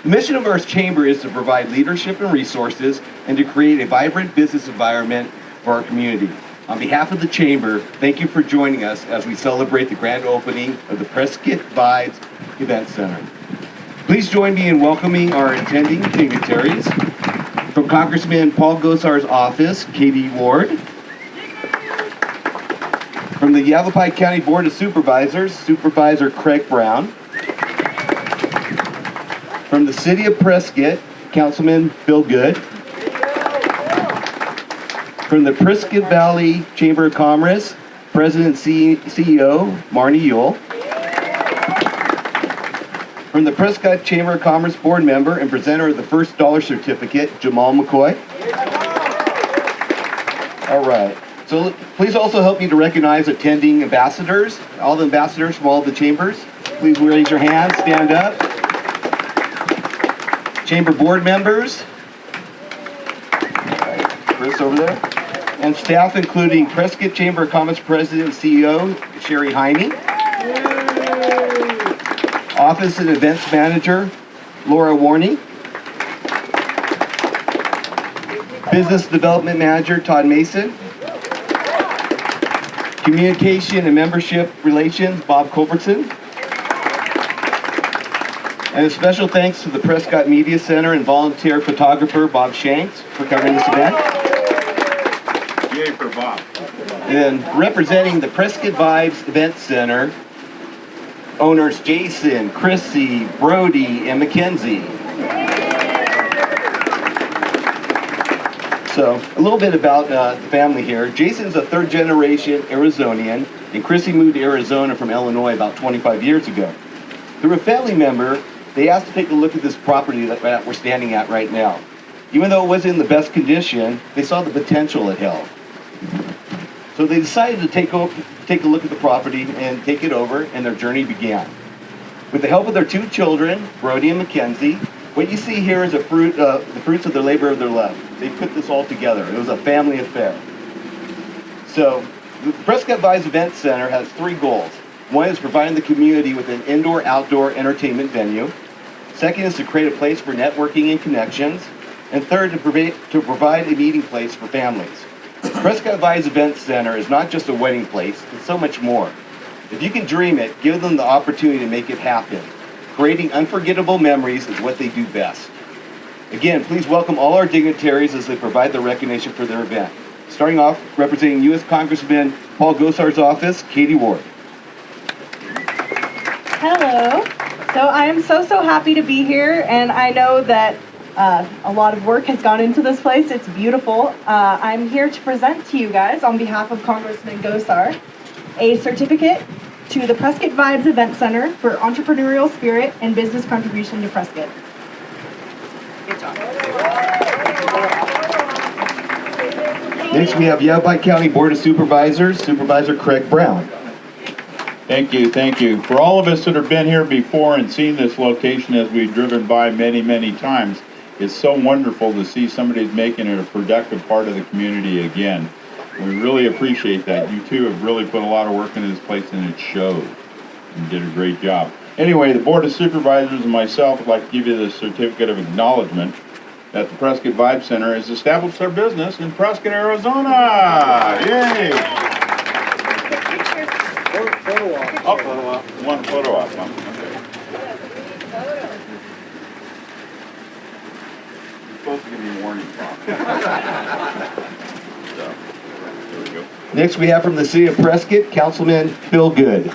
The mission of our chamber is to provide leadership and resources and to create a vibrant business environment for our community. On behalf of the chamber, thank you for joining us as we celebrate the grand opening of the Prescott Vibes Event Center. Please join me in welcoming our attending dignitaries. From Congressman Paul Gosar's office, Katie Ward. From the Yavapai County Board of Supervisors, Supervisor Craig Brown. From the City of Prescott, Councilman Bill Good. From the Prescott Valley Chamber of Commerce, President CEO Marnie Yule. From the Prescott Chamber of Commerce Board member and presenter of the first dollar certificate, Jamal McCoy. All right. So please also help me to recognize attending ambassadors, all the ambassadors from all the chambers. Please raise your hands, stand up. Chamber board members. All right, Chris over there. And staff including Prescott Chamber of Commerce President and CEO, Sherry Heine. Office and Events Manager, Laura Warney. Business Development Manager, Todd Mason. Communication and Membership Relations, Bob Culbertson. And a special thanks to the Prescott Media Center and volunteer photographer, Bob Shanks, for covering this event. Yay for Bob. And representing the Prescott Vibes Event Center, owners Jason, Chrissy, Brody, and Mackenzie. So, a little bit about the family here. Jason's a third-generation Arizonian, and Chrissy moved to Arizona from Illinois about 25 years ago. Through a family member, they asked to take a look at this property that we're standing at right now. Even though it wasn't in the best condition, they saw the potential it held. So they decided to take a look at the property and take it over, and their journey began. With the help of their two children, Brody and Mackenzie, what you see here is the fruits of their labor of their love. They put this all together. It was a family affair. So the Prescott Vibes Event Center has three goals. One is providing the community with an indoor-outdoor entertainment venue. Second is to create a place for networking and connections. And third, to provide a meeting place for families. Prescott Vibes Event Center is not just a wedding place, it's so much more. If you can dream it, give them the opportunity to make it happen. Creating unforgettable memories is what they do best. Again, please welcome all our dignitaries as they provide the recognition for their event. Starting off, representing U.S. Congressman Paul Gosar's office, Katie Ward. Hello. So I am so happy to be here, and I know that a lot of work has gone into this place. It's beautiful. I'm here to present to you guys, on behalf of Congressman Gosar, a certificate to the Prescott Vibes Event Center for entrepreneurial spirit and business contribution to Prescott. Good job. Next, we have Yavapai County Board of Supervisors, Supervisor Craig Brown. Thank you, thank you. For all of us that have been here before and seen this location as we've driven by many, many times, it's so wonderful to see somebody's making it a productive part of the community again. We really appreciate that. You two have really put a lot of work into this place, and it showed. You did a great job. Anyway, the Board of Supervisors and myself would like to give you the certificate of acknowledgement that the Prescott Vibes Center has established their business in Prescott, Arizona. Yay! Photo op. Oh, photo op. One photo op. Huh? Okay. You're supposed to give me a warning. So, there we go. Next, we have from the City of Prescott, Councilman Bill Good.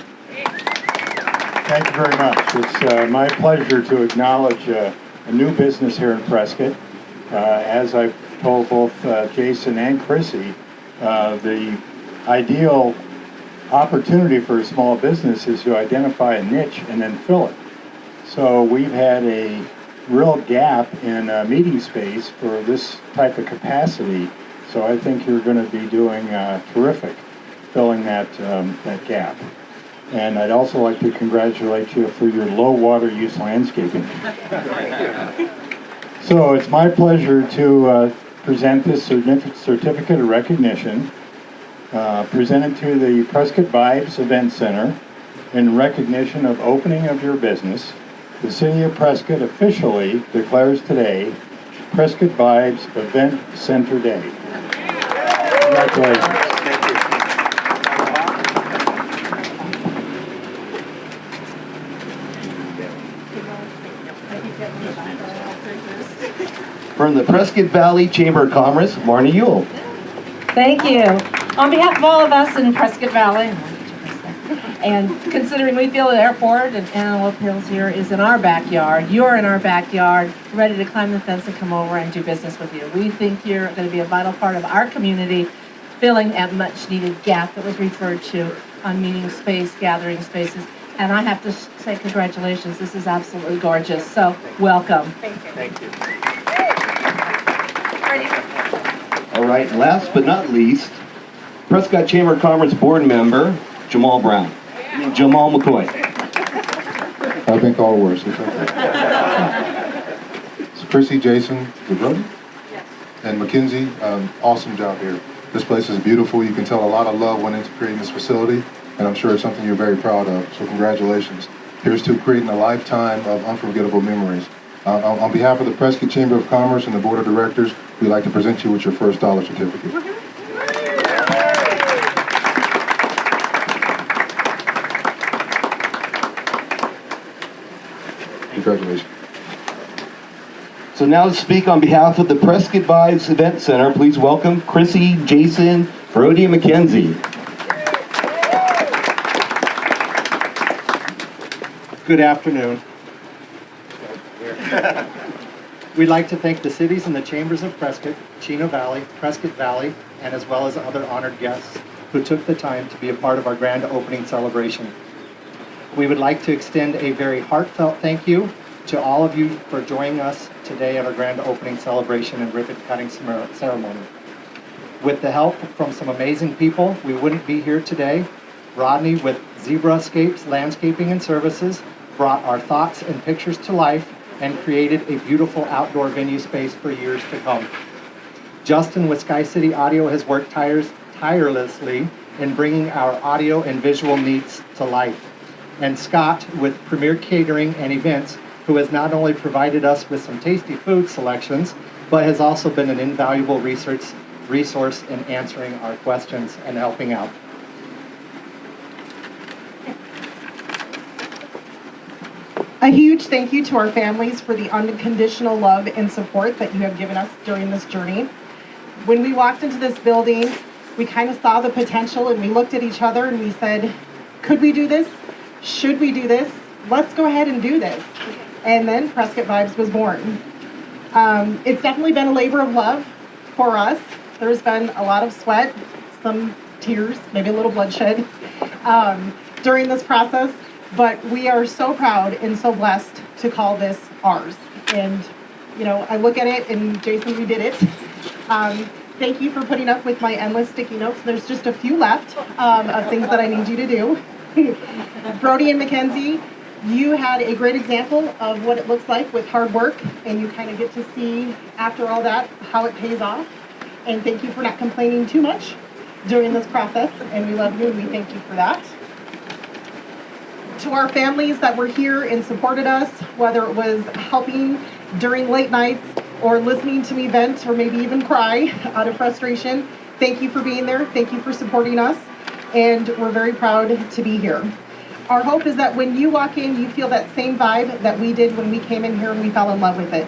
Thank you very much. It's my pleasure to acknowledge a new business here in Prescott. As I've told both Jason and Chrissy, the ideal opportunity for a small business is to identify a niche and then fill it. So we've had a real gap in meeting space for this type of capacity. So I think you're going to be doing terrific filling that gap. And I'd also like to congratulate you for your low water use landscaping. So it's my pleasure to present this certificate of recognition presented to the Prescott Vibes Event Center in recognition of opening of your business the City of Prescott officially declares today Prescott Vibes Event Center Day. Congratulations. From the Prescott Valley Chamber of Commerce, Marna Ewell. Thank you. On behalf of all of us in Prescott Valley, and considering we feel the airport and Antelope Hills here is in our backyard, you're in our backyard, ready to climb the fence and come over and do business with you. We think you're going to be a vital part of our community, filling that much needed gap that was referred to on meeting space, gathering spaces. And I have to say congratulations. This is absolutely gorgeous. So welcome. Thank you. All right, and last but not least, Prescott Chamber of Commerce board member, Jamal Brown. Jamal McCoy. I think all worse. It's okay. So Chrissy, Jason, Brody, and Mackenzie, awesome job here. This place is beautiful. You can tell a lot of love went into creating this facility, and I'm sure it's something you're very proud of. So congratulations. Here's to creating a lifetime of unforgettable memories. On behalf of the Prescott Chamber of Commerce and the Board of Directors, we'd like to present you with your first dollar certificate. Congratulations. So now to speak on behalf of the Prescott Vibes Event Center, please welcome Chrissy, Jason, Brody, and Mackenzie. Good afternoon. We'd like to thank the cities and the chambers of Prescott, Chino Valley, Prescott Valley, and as well as other honored guests who took the time to be a part of our grand opening celebration. We would like to extend a very heartfelt thank you to all of you for joining us today at our grand opening celebration and ribbon cutting ceremony. With the help from some amazing people, we wouldn't be here today. Rodney with Zebrascapes Landscaping and Services brought our thoughts and pictures to life and created a beautiful outdoor venue space for years to come. Justin with Sky City Audio has worked tirelessly in bringing our audio and visual needs to life. And Scott with Premier Catering and Events, who has not only provided us with some tasty food selections, but has also been an invaluable resource in answering our questions and helping out. A huge thank you to our families for the unconditional love and support that you have given us during this journey. When we walked into this building, we kind of saw the potential and we looked at each other and we said, could we do this? Should we do this? Let's go ahead and do this. And then Prescott Vibes was born. It's definitely been a labor of love for us. There's been a lot of sweat, some tears, maybe a little bloodshed during this process. But we are so proud and so blessed to call this ours. And, you know, I look at it and Jason, we did it. Thank you for putting up with my endless sticky notes. There's just a few left of things that I need you to do. Brody and Mackenzie, you had a great example of what it looks like with hard work, and you kind of get to see after all that how it pays off. And thank you for not complaining too much during this process, and we love you and we thank you for that. To our families that were here and supported us, whether it was helping during late nights or listening to me vent or maybe even cry out of frustration, thank you for being there. Thank you for supporting us. And we're very proud to be here. Our hope is that when you walk in, you feel that same vibe that we did when we came in here and we fell in love with it.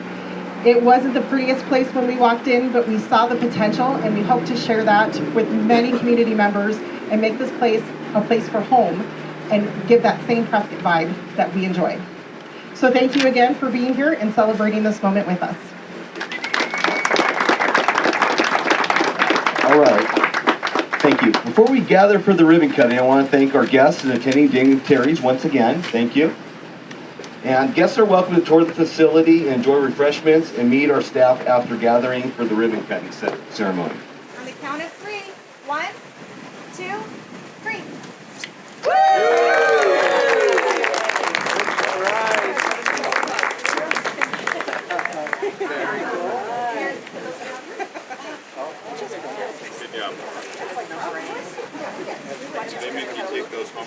It wasn't the prettiest place when we walked in, but we saw the potential and we hope to share that with many community members and make this place a place for home and give that same Prescott vibe that we enjoy. So thank you again for being here and celebrating this moment with us. All right. Thank you. Before we gather for the ribbon cutting, I want to thank our guests and attending dignitaries once again. Thank you. And guests are welcome to tour the facility and enjoy refreshments and meet our staff after gathering for the ribbon cutting ceremony. On the count of 3. 1, 2, 3. They make you take those home.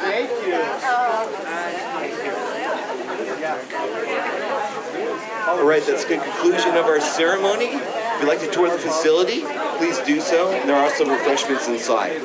Thank you. All right, that's a good conclusion of our ceremony. If you'd like to tour the facility, please do so. There are some refreshments inside.